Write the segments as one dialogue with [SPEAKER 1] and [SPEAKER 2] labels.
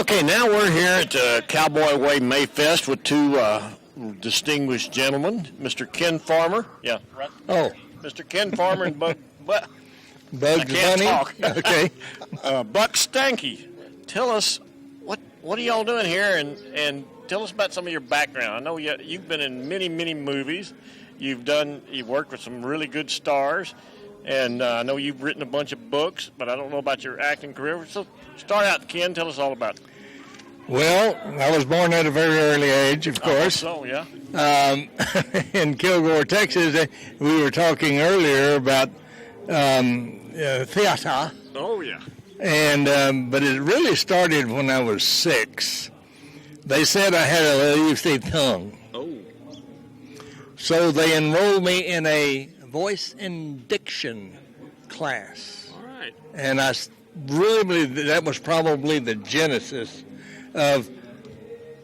[SPEAKER 1] Okay, now we're here at Cowboy Way Mayfest with two distinguished gentlemen, Mr. Ken Farmer. Yeah, right.
[SPEAKER 2] Oh,
[SPEAKER 1] Mr. Ken Farmer and Bugs
[SPEAKER 2] Bunny. Okay.
[SPEAKER 1] Buck Stanky. Tell us what are y'all doing here, and tell us about some of your background. I know you've been in many movies. You've worked with some really good stars, and I know you've written a bunch of books, but I don't know about your acting career. So start out, Ken. Tell us all about it.
[SPEAKER 2] Well, I was born at a very early age, of course.
[SPEAKER 1] So, yeah.
[SPEAKER 2] In Kilgore, Texas. We were talking earlier about theater.
[SPEAKER 1] Oh, yeah.
[SPEAKER 2] And but it really started when I was 6. They said I had a loosey tongue.
[SPEAKER 1] Oh.
[SPEAKER 2] So they enrolled me in a voice and diction class.
[SPEAKER 1] All right.
[SPEAKER 2] And I really believe that was probably the genesis of,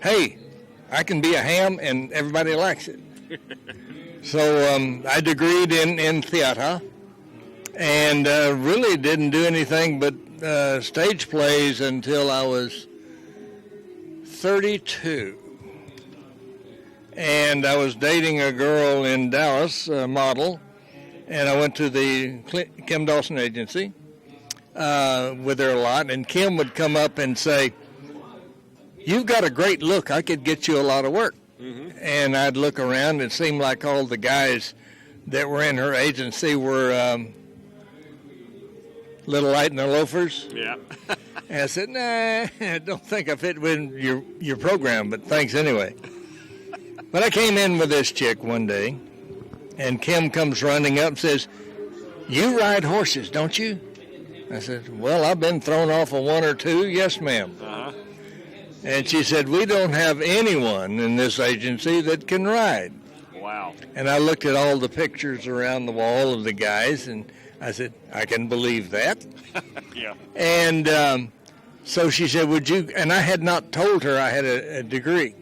[SPEAKER 2] hey, I can be a ham and everybody likes it. So I degreed in theater and really didn't do anything but stage plays until I was 32. And I was dating a girl in Dallas, a model, and I went to the Kim Dawson agency with her a lot, and Kim would come up and say, "You've got a great look. I could get you a lot of work." Mm-hmm. And I'd look around, and it seemed like all the guys that were in her agency were little light in their loafers.
[SPEAKER 1] Yeah.
[SPEAKER 2] And I said, "Nah, I don't think I fit with your program, but thanks anyway." But I came in with this chick one day, and Kim comes running up and says, "You ride horses, don't you?" I said, "Well, I've been thrown off of one or two." "Yes, ma'am."
[SPEAKER 1] Uh-huh.
[SPEAKER 2] And she said, "We don't have anyone in this agency that can ride."
[SPEAKER 1] Wow.
[SPEAKER 2] And I looked at all the pictures around the wall of the guys, and I said, "I can believe that."
[SPEAKER 1] Yeah.
[SPEAKER 2] And so she said, "Would you?" And I had not told her I had a degree.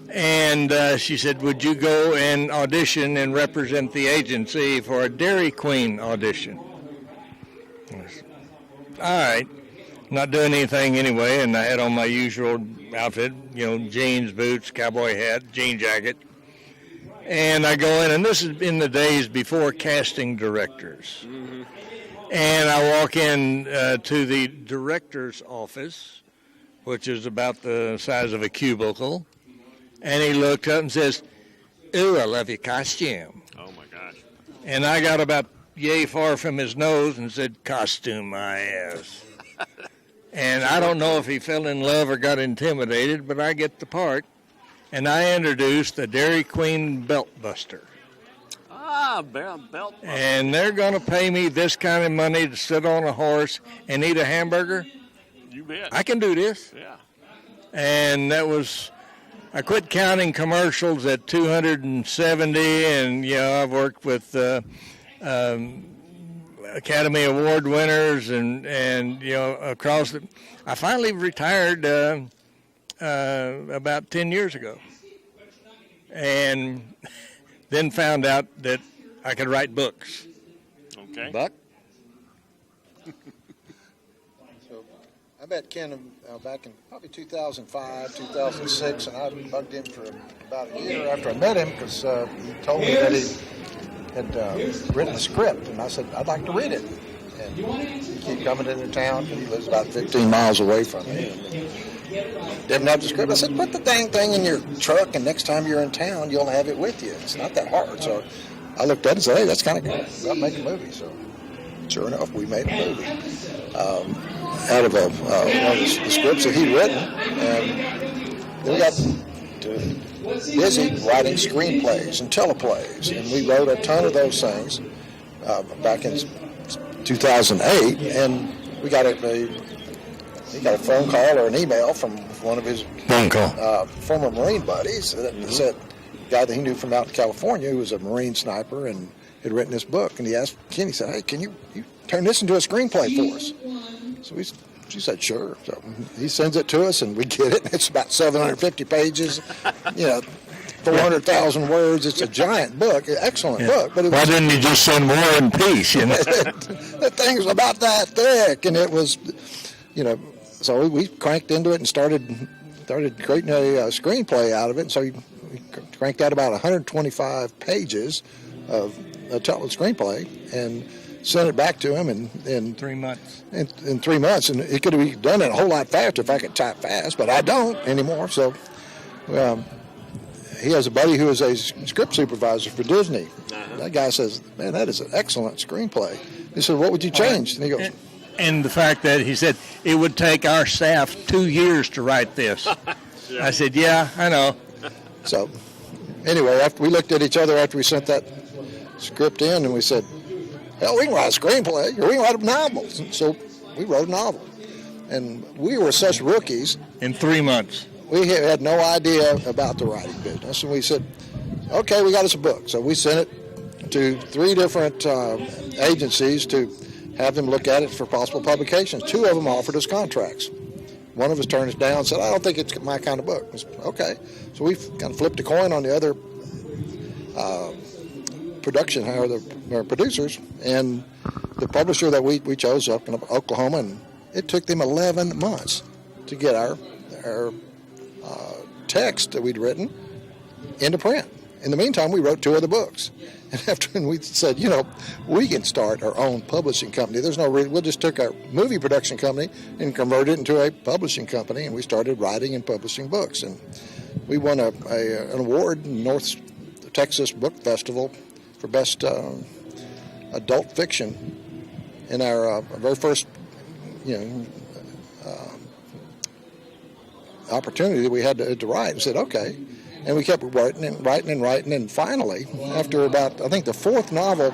[SPEAKER 2] And she said, "Would you go and audition and represent the agency for a Dairy Queen audition?" I said, "All right." Not doing anything anyway, and I had on my usual outfit, jeans, boots, cowboy hat, jean jacket. And I go in, and this is in the days before casting directors. Mm-hmm. And I walk in to the director's office, which is about the size of a cubicle. And he looked up and says, "Ooh, I love your costume."
[SPEAKER 1] Oh, my gosh.
[SPEAKER 2] And I got about yay far from his nose and said, "Costume my ass." And I don't know if he fell in love or got intimidated, but I get the part. And I introduced the Dairy Queen Belt Buster.
[SPEAKER 1] Ah, Belt Buster.
[SPEAKER 2] And they're going to pay me this kind of money to sit on a horse and eat a hamburger?
[SPEAKER 1] You bet.
[SPEAKER 2] I can do this.
[SPEAKER 1] Yeah. And
[SPEAKER 2] that was, I quit counting commercials at 270, and, I've worked with Academy Award winners and across the. I finally retired about 10 years ago, and then found out that I could write books.
[SPEAKER 1] Okay.
[SPEAKER 2] Buck?
[SPEAKER 3] So I met Ken back in probably 2005, 2006, and I bugged him for about a year after I met him because he told me that he had written a script, and I said, "I'd like to read it." And he kept coming into town, and he lives about 15 miles away from me. Didn't have the script. I said, "Put the dang thing in your truck, and next time you're in town, you'll have it with you. It's not that hard." So I looked at it and said, "Hey, that's kind of good. I'll make a movie." So sure enough, we made a movie out of one of the scripts that he'd written, and then we got busy writing screenplays and teleplays, and we wrote a ton of those things. back in 2008, and we got he got a phone call or an email from one of his former Marine buddies that said, a guy that he knew from out in California who was a Marine sniper and had written this book, and he asked Ken, he said, hey, can you turn this into a screenplay for us? So she said, sure. So he sends it to us, and we get it. It's about 750 pages, 400,000 words. It's a giant book, excellent book. But
[SPEAKER 2] why didn't you just send War and Peace?
[SPEAKER 3] The thing was about that thick, and it was, so we cranked into it and started creating a screenplay out of it. And so we cranked out about 125 pages of a screenplay and sent it back to him in
[SPEAKER 2] 3 months.
[SPEAKER 3] In 3 months, and it could have done it a whole lot faster if I could type fast, but I don't anymore. So he has a buddy who is a script supervisor for Disney. That guy says, man, that is an excellent screenplay. He said, what would you change? And he goes,
[SPEAKER 2] and the fact that he said it would take our staff 2 years to write this. I said, yeah, I know.
[SPEAKER 3] So anyway, after we looked at each other after we sent that script in, and we said, hell, we can write a screenplay, or we can write a novel. So we wrote a novel. And we were such rookies.
[SPEAKER 2] In 3 months.
[SPEAKER 3] We had no idea about the writing business. And we said, okay, we got us a book. So we sent it to 3 different agencies to have them look at it for possible publications. 2 of them offered us contracts. One of us turned us down and said, I don't think it's my kind of book. I said, okay. So we kind of flipped a coin on the other production, or the producers, and the publisher that we chose up in Oklahoma, and it took them 11 months to get our text that we'd written into print. In the meantime, we wrote 2 other books. And after we said, we can start our own publishing company. There's no reason. We'll just took our movie production company and converted it into a publishing company, and we started writing and publishing books. And we won an award in North Texas Book Festival for best adult fiction in our very first, opportunity that we had to write. And said, okay. And we kept writing, and finally, after about, I think, the 4th novel,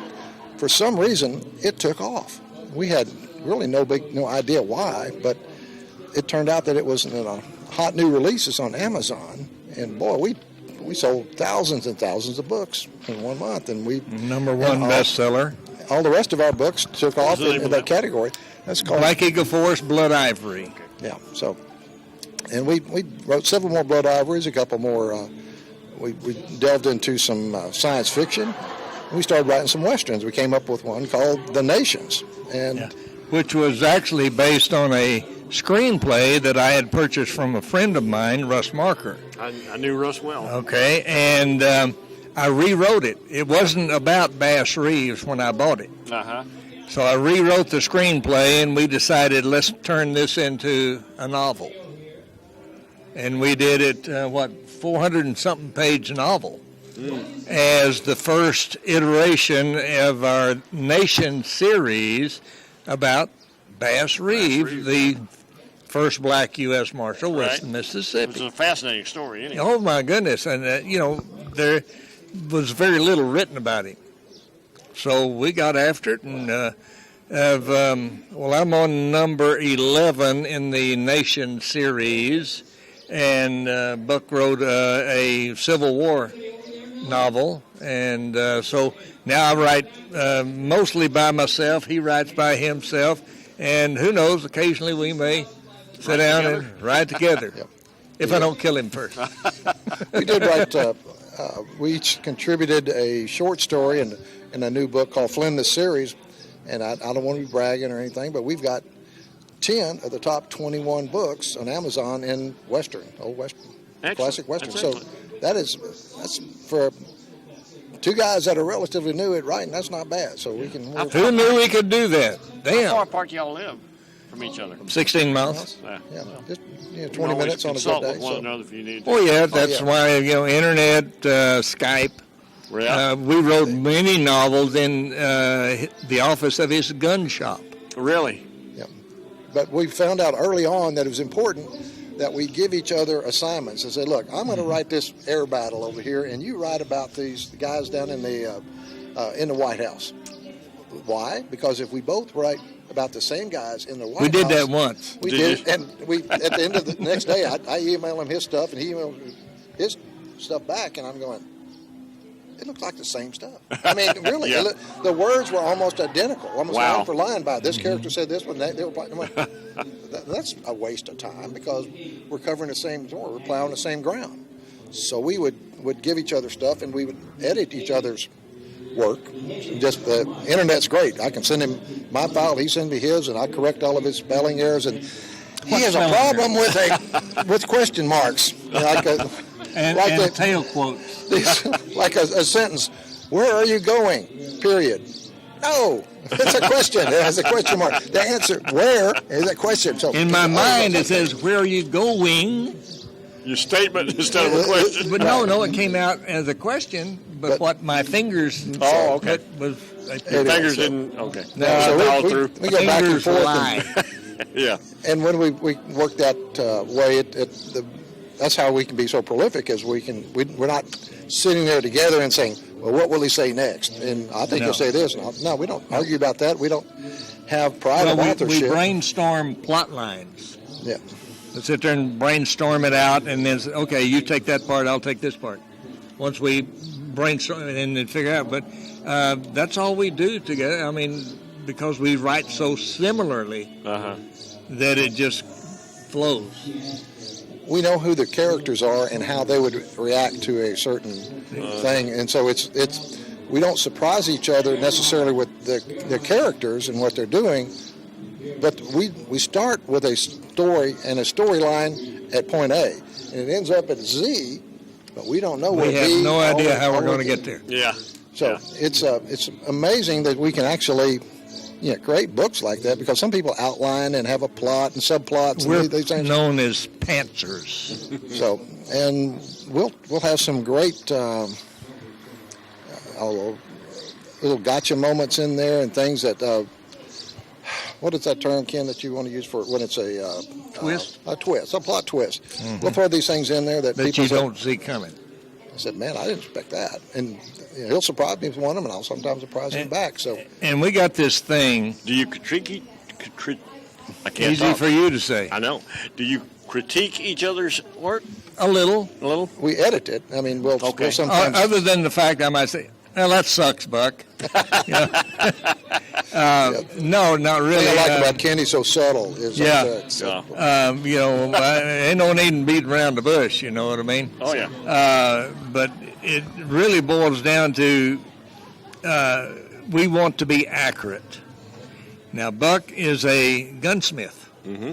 [SPEAKER 3] for some reason, it took off. We had really no idea why, but it turned out that it was in a hot new releases on Amazon, and boy, we sold thousands and thousands of books in 1 month, and we
[SPEAKER 2] #1 bestseller.
[SPEAKER 3] All the rest of our books took off in that category. That's called
[SPEAKER 2] Black Eagle Forest, Blood Ivory.
[SPEAKER 3] Yeah. So, and we wrote several more Blood Ivories, a couple more. We delved into some science fiction. We started writing some westerns. We came up with one called The Nations, and
[SPEAKER 2] which was actually based on a screenplay that I had purchased from a friend of mine, Russ Marker.
[SPEAKER 1] I knew Russ well.
[SPEAKER 2] Okay, and I rewrote it. It wasn't about Bass Reeves when I bought it. So I rewrote the screenplay, and we decided, let's turn this into a novel. And we did it, 400 and something page novel as the first iteration of our Nation series about Bass Reeves, the first black U.S. Marshal west of Mississippi.
[SPEAKER 1] It was a fascinating story, anyway.
[SPEAKER 2] Oh, my goodness. And, there was very little written about him. So we got after it, and I'm on number 11 in the Nation series, and Buck wrote a Civil War novel, and so now I write mostly by myself. He writes by himself, and who knows, occasionally we may sit down and write together, if I don't kill him first.
[SPEAKER 3] We did write, we each contributed a short story in a new book called Flynn the Series, and I don't want to be bragging or anything, but we've got 10 of the top 21 books on Amazon in Western, old Western, classic Western. So that's for 2 guys that are relatively new at writing. That's not bad. So we can.
[SPEAKER 2] Who knew we could do that? Damn.
[SPEAKER 1] How far apart do y'all live from each other?
[SPEAKER 2] 16 miles.
[SPEAKER 3] Yeah, just 20 minutes on a good day.
[SPEAKER 1] With one another if you need to.
[SPEAKER 2] Oh yeah, that's why internet, Skype.
[SPEAKER 1] Yeah.
[SPEAKER 2] We wrote many novels in the office of his gun shop.
[SPEAKER 1] Really?
[SPEAKER 3] But we found out early on that it was important that we give each other assignments and say, look, I'm going to write this air battle over here, and you write about the guys down in the White House. Why? Because if we both write about the same guys in the White House.
[SPEAKER 2] We did that once.
[SPEAKER 3] We did, and we at the end of the next day, I email him his stuff, and he emailed his stuff back, and I'm going, it looked like the same stuff. I mean, really,
[SPEAKER 1] Yeah.
[SPEAKER 3] the words were almost identical, almost
[SPEAKER 1] Wow.
[SPEAKER 3] line for line. By this character said this one, they were playing. That's a waste of time because we're covering the same story, we're plowing the same ground. So we would give each other stuff, and we would edit each other's work. Just the internet's great. I can send him my file, he sends me his, and I correct all of his spelling errors. And he has a problem with question marks, like
[SPEAKER 2] and tail quotes.
[SPEAKER 3] like a sentence. Where are you going? Period. No, it's a question. It has a question mark. The answer, where, is a question. So
[SPEAKER 2] In my mind, it says, "Where are you going?"
[SPEAKER 1] Your statement instead of a question.
[SPEAKER 2] But no, it came out as a question. But what my fingers
[SPEAKER 1] Oh, okay.
[SPEAKER 2] was
[SPEAKER 1] Your
[SPEAKER 3] Anyway,
[SPEAKER 1] fingers
[SPEAKER 3] so-
[SPEAKER 1] didn't. Okay.
[SPEAKER 2] No,
[SPEAKER 3] so
[SPEAKER 1] Followed
[SPEAKER 3] we
[SPEAKER 1] through.
[SPEAKER 3] go back and
[SPEAKER 2] fingers
[SPEAKER 3] forth.
[SPEAKER 2] lie.
[SPEAKER 1] Yeah.
[SPEAKER 3] And when we work that way, that's how we can be so prolific. As we're not sitting there together and saying, "Well, what will he say next?" And I think
[SPEAKER 2] No.
[SPEAKER 3] he'll say this. No, we don't argue about that. We don't have pride of
[SPEAKER 2] Well, we
[SPEAKER 3] authorship.
[SPEAKER 2] brainstorm plot lines.
[SPEAKER 3] Yeah.
[SPEAKER 2] Let's sit there and brainstorm it out, and then say, okay, you take that part, I'll take this part. Once we brainstorm and then figure out, but that's all we do together. I mean, because we write so similarly that it just flows.
[SPEAKER 3] We know who the characters are and how they would react to a certain thing, and so it's we don't surprise each other necessarily with the characters and what they're doing, but we start with a story and a storyline at point A, and it ends up at Z, but we don't know where
[SPEAKER 2] We have
[SPEAKER 3] B,
[SPEAKER 2] no idea how we're
[SPEAKER 3] all
[SPEAKER 2] going to
[SPEAKER 3] the-
[SPEAKER 2] get there.
[SPEAKER 1] Yeah.
[SPEAKER 3] So it's amazing that we can actually create books like that, because some people outline and have a plot and subplots.
[SPEAKER 2] We're
[SPEAKER 3] and these things.
[SPEAKER 2] known as pantsers.
[SPEAKER 3] So, and we'll have some great little gotcha moments in there and things that. What is that term, Ken, that you want to use for when it's a
[SPEAKER 2] Twist?
[SPEAKER 3] A twist, a plot twist. We'll throw these things in there that
[SPEAKER 2] That
[SPEAKER 3] people
[SPEAKER 2] you
[SPEAKER 3] say,
[SPEAKER 2] don't see coming.
[SPEAKER 3] I said, man, I didn't expect that. And he'll surprise me with one of them, and I'll sometimes surprise him back. So
[SPEAKER 2] And we got this thing,
[SPEAKER 1] Do you critique? I can't
[SPEAKER 2] easy
[SPEAKER 1] talk.
[SPEAKER 2] for you to say,
[SPEAKER 1] I know. Do you critique each other's work
[SPEAKER 2] a little.
[SPEAKER 1] a little?
[SPEAKER 3] we edit it. I mean, we'll sometimes.
[SPEAKER 2] Other than the fact I might say, well, that sucks, Buck. You know? No, not
[SPEAKER 3] The
[SPEAKER 2] really.
[SPEAKER 3] thing I like about Kenny's so subtle is
[SPEAKER 2] Yeah.
[SPEAKER 1] Yeah.
[SPEAKER 2] Ain't no need in beating around the bush, you know what I mean?
[SPEAKER 1] Oh yeah.
[SPEAKER 2] But it really boils down to we want to be accurate. Now, Buck is a gunsmith. Mm-hmm.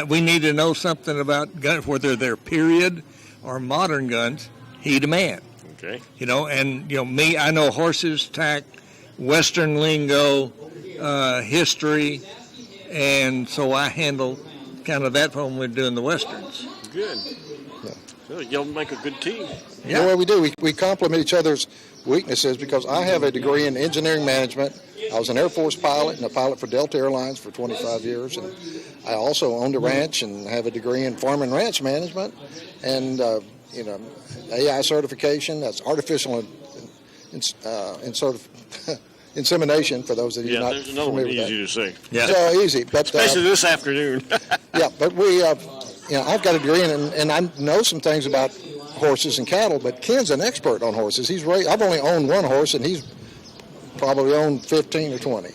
[SPEAKER 2] We need to know something about guns, whether they're period or modern guns. He the man.
[SPEAKER 1] Okay.
[SPEAKER 2] Me, I know horses, tack, Western lingo, history, and so I handle kind of that when we're doing the Westerns.
[SPEAKER 1] Good. Well, y'all make a good team.
[SPEAKER 3] Yeah. The way we do, we complement each other's weaknesses, because I have a degree in engineering management. I was an Air Force pilot and a pilot for Delta Airlines for 25 years. And I also owned a ranch and have a degree in farm and ranch management. And, AI certification, that's artificial insemination, for those of you
[SPEAKER 1] Yeah,
[SPEAKER 3] not
[SPEAKER 1] there's another one
[SPEAKER 3] familiar with
[SPEAKER 1] easy to say.
[SPEAKER 2] Yeah.
[SPEAKER 3] So easy, but
[SPEAKER 1] Especially this afternoon.
[SPEAKER 3] yeah, but we, I've got a degree and I know some things about horses and cattle, but Ken's an expert on horses. I've only owned one horse, and he's probably owned 15 or 20.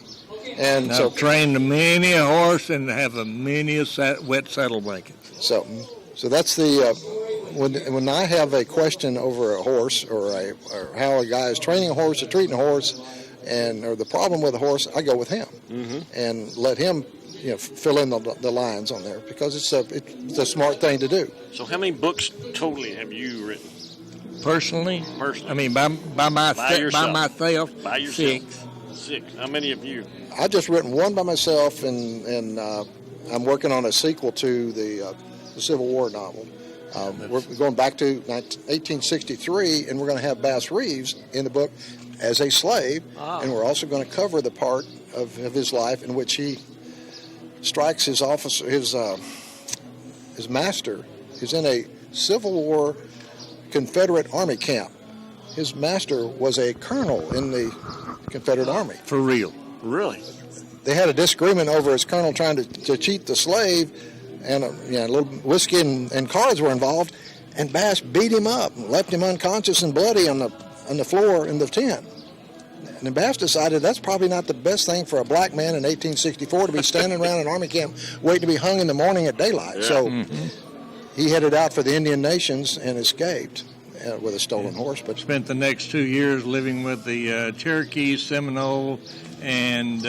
[SPEAKER 3] And
[SPEAKER 2] I've trained many a horse and have many a wet saddle blanket.
[SPEAKER 3] So that's the when I have a question over a horse or how a guy is training a horse or treating a horse, or the problem with a horse, I go with him and let him fill in the lines on there, because it's a smart thing to do.
[SPEAKER 1] So how many books totally have you written?
[SPEAKER 2] Personally, I mean by
[SPEAKER 1] yourself.
[SPEAKER 2] myself,
[SPEAKER 1] By yourself?
[SPEAKER 2] 6.
[SPEAKER 1] 6. How many have you?
[SPEAKER 3] I've just written one by myself, and I'm working on a sequel to the Civil War novel. We're going back to 1863, and we're going to have Bass Reeves in the book as a slave, and we're also going to cover the part of his life in which he strikes his officer, his master, who's in a Civil War Confederate Army camp his master was a colonel in the Confederate Army.
[SPEAKER 2] For real.
[SPEAKER 1] Really?
[SPEAKER 3] They had a disagreement over his colonel trying to cheat the slave, and a little whiskey and cards were involved, and Bass beat him up and left him unconscious and bloody on the floor in the tent. And then Bass decided that's probably not the best thing for a black man in 1864 to be standing around an army camp waiting to be hung in the morning at daylight. Yeah. So he headed out for the Indian Nations and escaped with a stolen horse. But
[SPEAKER 2] spent the next 2 years living with the Cherokee, Seminole, and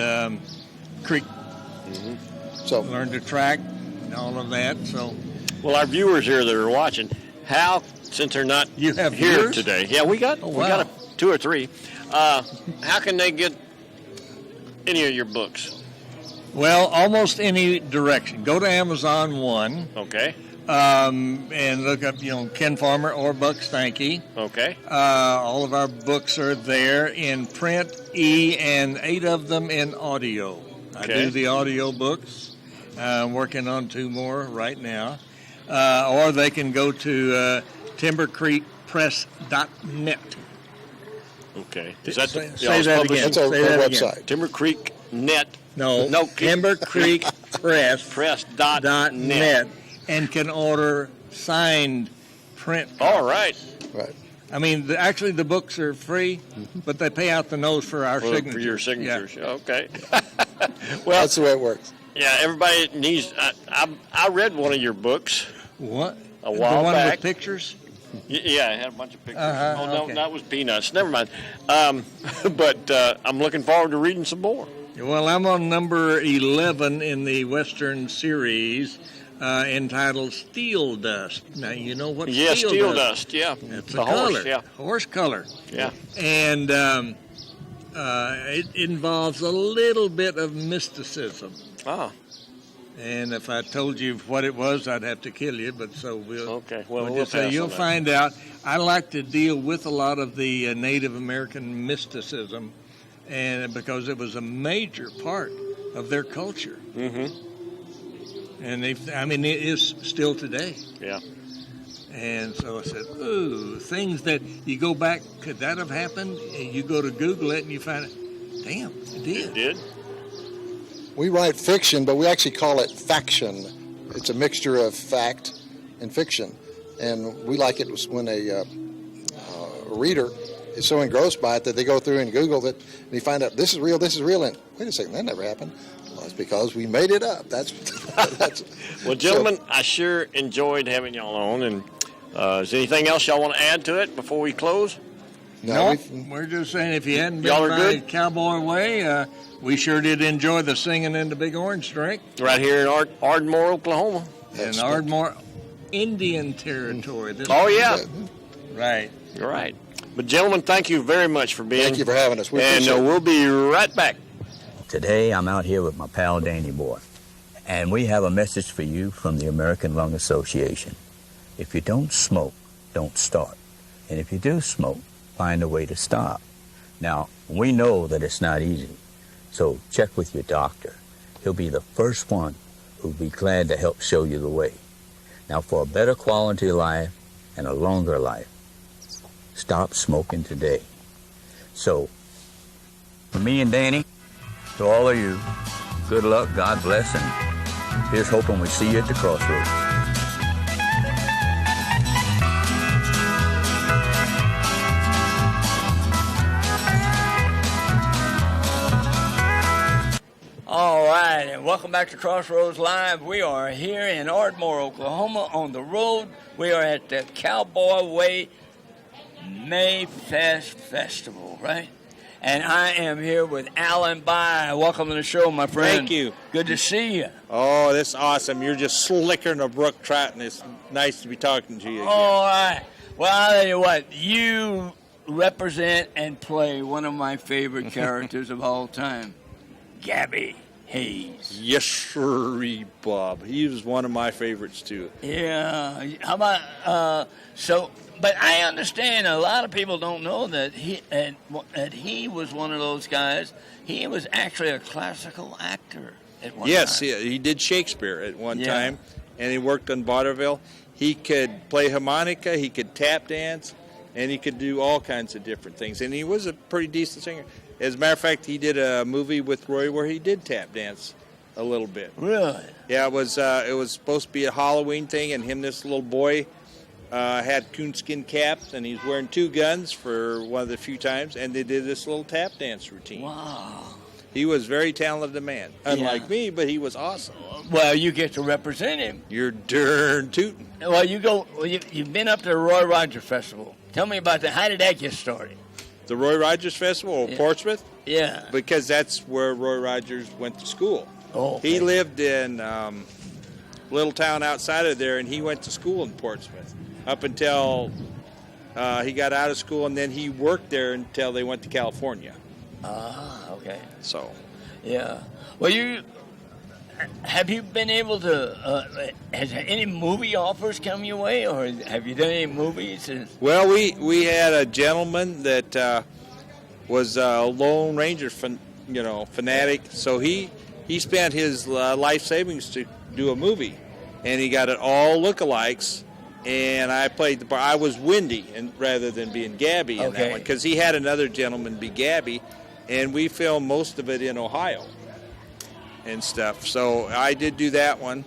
[SPEAKER 2] Creek.
[SPEAKER 3] So
[SPEAKER 2] learned to track and all of that. So,
[SPEAKER 1] well, our viewers here that are watching, since they're not
[SPEAKER 2] you have
[SPEAKER 1] here
[SPEAKER 2] viewers?
[SPEAKER 1] today, yeah, we got 2 or 3. How can they get any of your books?
[SPEAKER 2] Well, almost any direction. Go to Amazon One.
[SPEAKER 1] Okay.
[SPEAKER 2] And look up, Ken Farmer or Buck Stanky.
[SPEAKER 1] Okay.
[SPEAKER 2] All of our books are there in print, and 8 of them in audio. I do the audio books. I'm working on 2 more right now. Or they can go to timbercreekpress.net.
[SPEAKER 1] Okay. Is that
[SPEAKER 2] say that again?
[SPEAKER 3] That's our website.
[SPEAKER 1] Timber Creek Net.
[SPEAKER 2] No, timbercreekpress.net. And can order signed print.
[SPEAKER 1] All right.
[SPEAKER 3] Right.
[SPEAKER 2] I mean, actually, the books are free, but they pay out the nose for our signatures.
[SPEAKER 1] For your signatures. Yeah. Okay.
[SPEAKER 3] Well, that's the way it works.
[SPEAKER 1] Yeah, everybody needs. I read one of your books.
[SPEAKER 2] What?
[SPEAKER 1] A while
[SPEAKER 2] the one
[SPEAKER 1] back.
[SPEAKER 2] With pictures?
[SPEAKER 1] Yeah, I had a bunch of pictures. No, that was Peanuts. Never mind. But I'm looking forward to reading some more.
[SPEAKER 2] Well, I'm on number 11 in the Western series, entitled Steel Dust. Now, you know what
[SPEAKER 1] Steel Dust, yeah.
[SPEAKER 2] It's
[SPEAKER 1] the
[SPEAKER 2] a
[SPEAKER 1] horse,
[SPEAKER 2] color,
[SPEAKER 1] yeah.
[SPEAKER 2] Horse color.
[SPEAKER 1] Yeah.
[SPEAKER 2] And it involves a little bit of mysticism.
[SPEAKER 1] Ah.
[SPEAKER 2] And if I told you what it was, I'd have to kill you, but so we'll...
[SPEAKER 1] Okay, well,
[SPEAKER 2] we'll
[SPEAKER 1] we'll
[SPEAKER 2] just say you'll find out. I like to deal with a lot of the Native American mysticism, and because it was a major part of their culture.
[SPEAKER 1] Mm-hmm.
[SPEAKER 2] And it is still today.
[SPEAKER 1] Yeah.
[SPEAKER 2] And so I said, ooh, things that you go back, could that have happened? And you go to Google it and you find it, damn, it did.
[SPEAKER 1] It did?
[SPEAKER 3] We write fiction, but we actually call it faction. It's a mixture of fact and fiction. And we like it when a reader is so engrossed by it that they go through and Google it, and you find out this is real, and wait a second, that never happened. Well, it's because we made it up. That's
[SPEAKER 1] Well, gentlemen, I sure enjoyed having y'all on. And is there anything else y'all want to add to it before we close?
[SPEAKER 2] No, we're just saying if you hadn't been
[SPEAKER 1] y'all are
[SPEAKER 2] by
[SPEAKER 1] good?
[SPEAKER 2] Cowboy Way, we sure did enjoy the singing in the Big Orange Drink.
[SPEAKER 1] Right here in Ardmore, Oklahoma.
[SPEAKER 2] In Ardmore, Indian territory.
[SPEAKER 1] Yeah.
[SPEAKER 2] Right.
[SPEAKER 1] You're right. But, gentlemen, thank you very much for being.
[SPEAKER 3] Thank you for having us.
[SPEAKER 1] And we'll be right back.
[SPEAKER 4] Today, I'm out here with my pal Danny Boy, and we have a message for you from the American Lung Association. If you don't smoke, don't start. And if you do smoke, find a way to stop. Now, we know that it's not easy, so check with your doctor. He'll be the first one who'll be glad to help show you the way. Now, for a better quality life and a longer life, stop smoking today. So, for me and Danny, to all of you, good luck, God bless, and here's hoping we see you at the Crossroads.
[SPEAKER 5] All right, and welcome back to Crossroads Live. We are here in Ardmore, Oklahoma, on the road. We are at the Cowboy Way Mayfest Festival, right? And I am here with Alan By. Welcome to the show, my friend.
[SPEAKER 6] Thank you.
[SPEAKER 5] Good to see you.
[SPEAKER 6] Oh, that's awesome. You're just slicker than a brook trout, and it's nice to be talking to you again.
[SPEAKER 5] All right. Well, I'll tell you what, you represent and play one of my favorite characters of all time, Gabby Hayes.
[SPEAKER 6] Yes, sirree, Bob. He was one of my favorites, too.
[SPEAKER 5] Yeah. How about, but I understand a lot of people don't know that he was one of those guys. He was actually a classical actor at one time.
[SPEAKER 6] Yes, he did Shakespeare at one time, and he worked on vaudeville. He could play harmonica. He could tap dance. and he could do all kinds of different things. And he was a pretty decent singer. As a matter of fact, he did a movie with Roy where he did tap dance a little bit.
[SPEAKER 5] Really?
[SPEAKER 6] Yeah, it was supposed to be a Halloween thing, and this little boy had coonskin caps, and he's wearing 2 guns for one of the few times, and they did this little tap dance routine.
[SPEAKER 5] Wow.
[SPEAKER 6] He was a very talented man, unlike me, but he was awesome.
[SPEAKER 5] Well, you get to represent him.
[SPEAKER 6] You're darn tootin'.
[SPEAKER 5] Well, you've been up to the Roy Rogers Festival. Tell me about that. How did that get started?
[SPEAKER 6] The Roy Rogers Festival of Portsmouth?
[SPEAKER 5] Yeah.
[SPEAKER 6] Because that's where Roy Rogers went to school.
[SPEAKER 5] Oh, okay.
[SPEAKER 6] He lived in a little town outside of there, and he went to school in Portsmouth up until he got out of school, and then he worked there until they went to California.
[SPEAKER 5] Ah, okay.
[SPEAKER 6] So,
[SPEAKER 5] yeah. Well, have you been able to? Has any movie offers come your way, or have you done any movies?
[SPEAKER 6] well, we had a gentleman that was a Lone Ranger fanatic. So he spent his life savings to do a movie, and he got it all lookalikes. And I played the part. I was Wendy, and rather than being Gabby in that one, because he had another gentleman be Gabby, and we filmed most of it in Ohio and stuff. So I did do that one.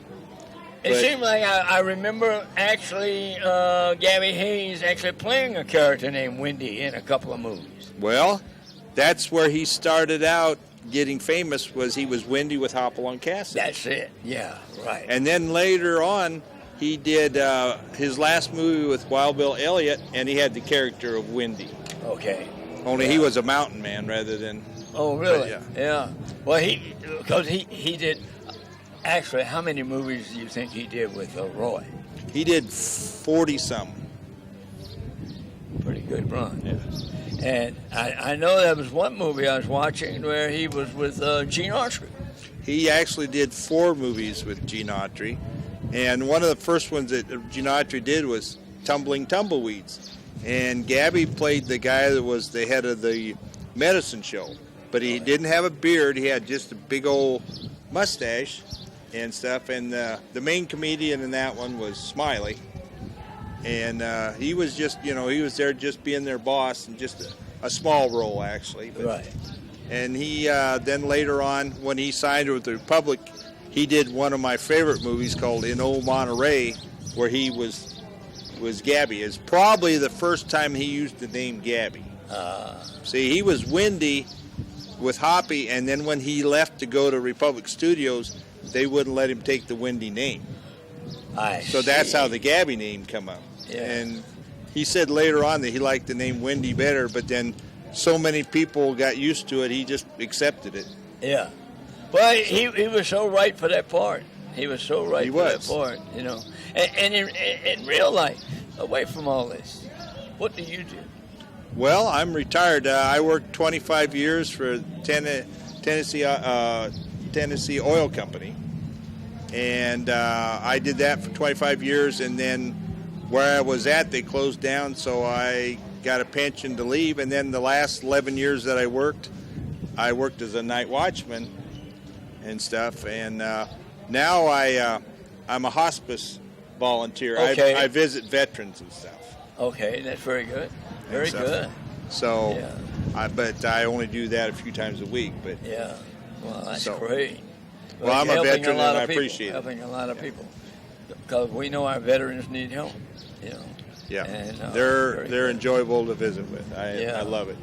[SPEAKER 5] It seemed like I remember actually Gabby Hayes actually playing a character named Wendy in a couple of movies.
[SPEAKER 6] Well, that's where he started out getting famous. He was Wendy with Hopalong Cassidy.
[SPEAKER 5] That's it. Yeah, right.
[SPEAKER 6] And then later on, he did his last movie with Wild Bill Elliott, and he had the character of Wendy.
[SPEAKER 5] Okay.
[SPEAKER 6] Only he was a mountain man rather than...
[SPEAKER 5] Oh, really?
[SPEAKER 6] Yeah.
[SPEAKER 5] Well, he did... Actually, how many movies do you think he did with Roy?
[SPEAKER 6] He did 40-some.
[SPEAKER 5] Pretty good run.
[SPEAKER 6] Yeah.
[SPEAKER 5] And I know there was one movie I was watching where he was with Gene Autry.
[SPEAKER 6] He actually did 4 movies with Gene Autry. And one of the first ones that Gene Autry did was Tumbling Tumbleweeds. And Gabby played the guy that was the head of the medicine show. But he didn't have a beard. He had just a big old mustache and stuff. And the main comedian in that one was Smiley. And he was just, he was there just being their boss, and just a small role, actually. But,
[SPEAKER 5] right.
[SPEAKER 6] And he then later on, when he signed with the Republic, he did one of my favorite movies called In Old Monterey, where he was Gabby. It's probably the first time he used the name Gabby. See, he was Wendy with Hoppy, and then when he left to go to Republic Studios, they wouldn't let him take the Wendy name. So that's how the Gabby name come up.
[SPEAKER 5] Yeah.
[SPEAKER 6] And he said later on that he liked the name Wendy better, but then so many people got used to it, he just accepted it.
[SPEAKER 5] Yeah. Well, he was so right for that part. He was so right for that part, And in real life, away from all this, what do you do?
[SPEAKER 6] Well, I'm retired. I worked 25 years for Tennessee Oil Company, and I did that for 25 years. And then where I was at, they closed down, so I got a pension to leave. And then the last 11 years that I worked as a night watchman and stuff. And now I'm a hospice volunteer.
[SPEAKER 5] Okay.
[SPEAKER 6] I visit veterans and stuff.
[SPEAKER 5] Okay, that's very good. Very good.
[SPEAKER 6] So, yeah. But I only do that a few times a week. But
[SPEAKER 5] yeah, well, that's great.
[SPEAKER 6] Well, I'm a veteran, and I appreciate it.
[SPEAKER 5] Helping a lot of people, because we know our veterans need help.
[SPEAKER 6] Yeah,
[SPEAKER 5] and,
[SPEAKER 6] they're enjoyable to visit with. I love it.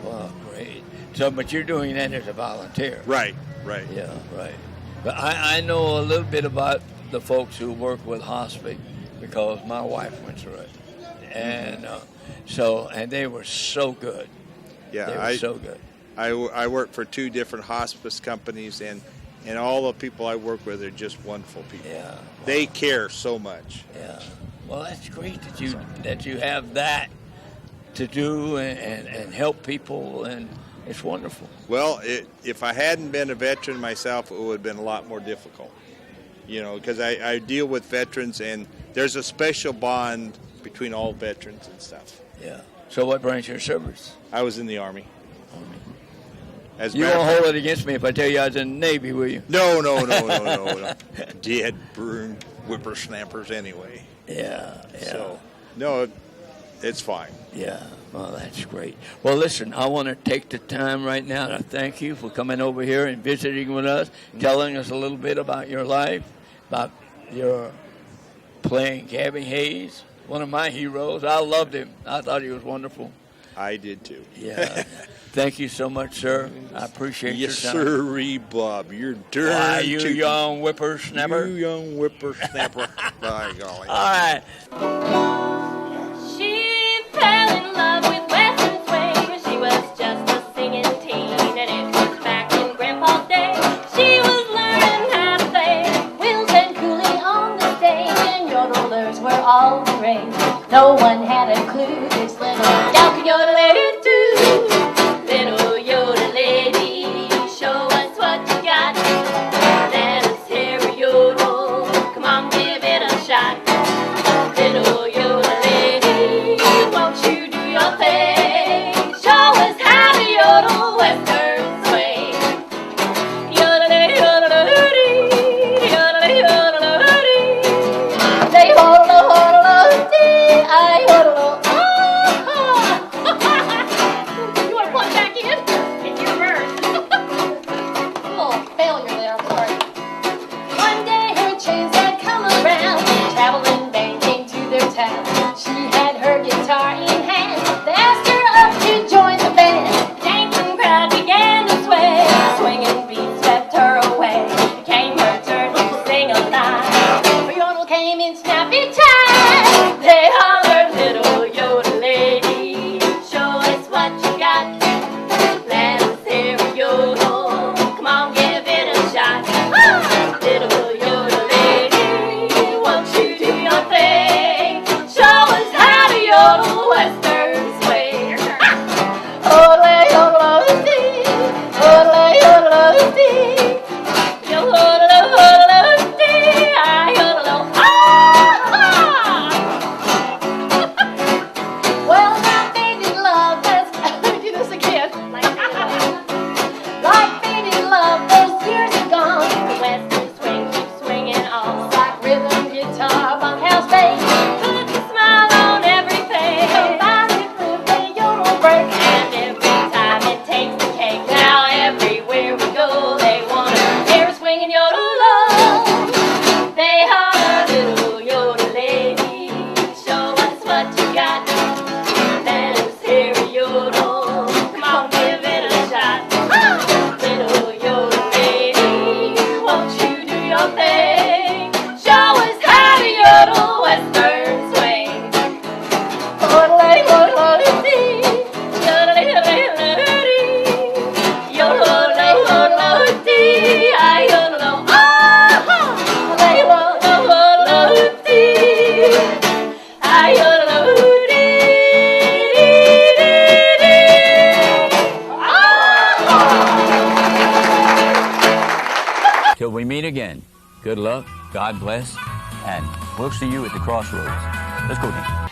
[SPEAKER 5] Well, great. So, but you're doing that as a volunteer.
[SPEAKER 6] Right.
[SPEAKER 5] Yeah, right. But I know a little bit about the folks who work with hospice because my wife went through it, and and they were so good.
[SPEAKER 6] Yeah,
[SPEAKER 5] they were so good.
[SPEAKER 6] I work for 2 different hospice companies, and all the people I work with are just wonderful people.
[SPEAKER 5] Yeah,
[SPEAKER 6] they care so much.
[SPEAKER 5] Yeah, well, that's great that you have that to do and help people, and it's wonderful.
[SPEAKER 6] Well, if I hadn't been a veteran myself, it would have been a lot more difficult. Because I deal with veterans, and there's a special bond between all veterans and stuff.
[SPEAKER 5] Yeah. So what branch of your service?
[SPEAKER 6] I was in the Army.
[SPEAKER 5] You won't hold it against me if I tell you I was in the Navy, will you?
[SPEAKER 6] No. Dead, burned whippersnappers anyway.
[SPEAKER 5] Yeah.
[SPEAKER 6] So, no, it's fine.
[SPEAKER 5] Yeah, well, that's great. Well, listen, I want to take the time right now to thank you for coming over here and visiting with us, telling us a little bit about your life, about your playing Gabby Hayes, one of my heroes. I loved him. I thought he was wonderful.
[SPEAKER 6] I did too.
[SPEAKER 5] Yeah. Thank you so much, sir. I appreciate
[SPEAKER 6] Yes,
[SPEAKER 5] your time.
[SPEAKER 6] sirree, Bob. You're darn
[SPEAKER 5] Why, you
[SPEAKER 6] tootin'.
[SPEAKER 5] young whippersnapper.
[SPEAKER 6] You young whippersnapper. By golly.
[SPEAKER 5] All right.
[SPEAKER 7] She fell in love with Western swing. She was just a singing teen, and it was back in Grandpa's day. She was learning how to play Wills and Cooley on the stage, and yodelers were all the rage. No one had a clue this little gal could yodel it too. Little yodel lady, show us what you got. Let us hear a yodel. Come on, give it a shot. Little yodel lady, won't you do your thing? Show us how to yodel Western swing. Yodel, yodel-oo-dee, yodel, yodel-oo-dee. They yodel, yodel-oo-dee, I yodel, ah. You want to plug back in? It's your verse. A little failure there, I'm sorry. One day her chains had come around, traveling band came to their town. She had her guitar in hand, they asked her up to join the band. The dancing crowd began to sway, swinging beats swept her away. It came her turn to sing a line, her yodel came in snappy time. They hollered, little yodel lady, show us what you got. Let us hear a yodel, come on, give it a shot. Little yodel lady, won't you do your thing? Show us how to yodel Western swing. Yodel, yodel-oo-dee, yodel, yodel-oo-dee, yodel, yodel-oo-dee, I yodel, ah. Well, now faded love has, let me do this again. Like faded love, those years are gone. The Western swing keeps swinging on. Like rhythm guitar, bunkhouse bass, puts a smile on everything. Somebody flip the yodel break, and every time it takes the cake. Now everywhere we go, they wanna hear a swinging yodel love. They holler, little yodel lady, show us what you got. Let us hear a yodel, come on, give it a shot. Little yodel lady, won't you do your thing? Show us how to yodel Western swing. Yodel, yodel-oo-dee, yodel, yodel-oo-dee, yodel, yodel-oo-dee, I yodel, ah. Yodel-oo-dee, I yodel-oo-dee, ah.
[SPEAKER 4] Till we meet again, good luck, God bless, and we'll see you at the Crossroads. Let's go, Dan.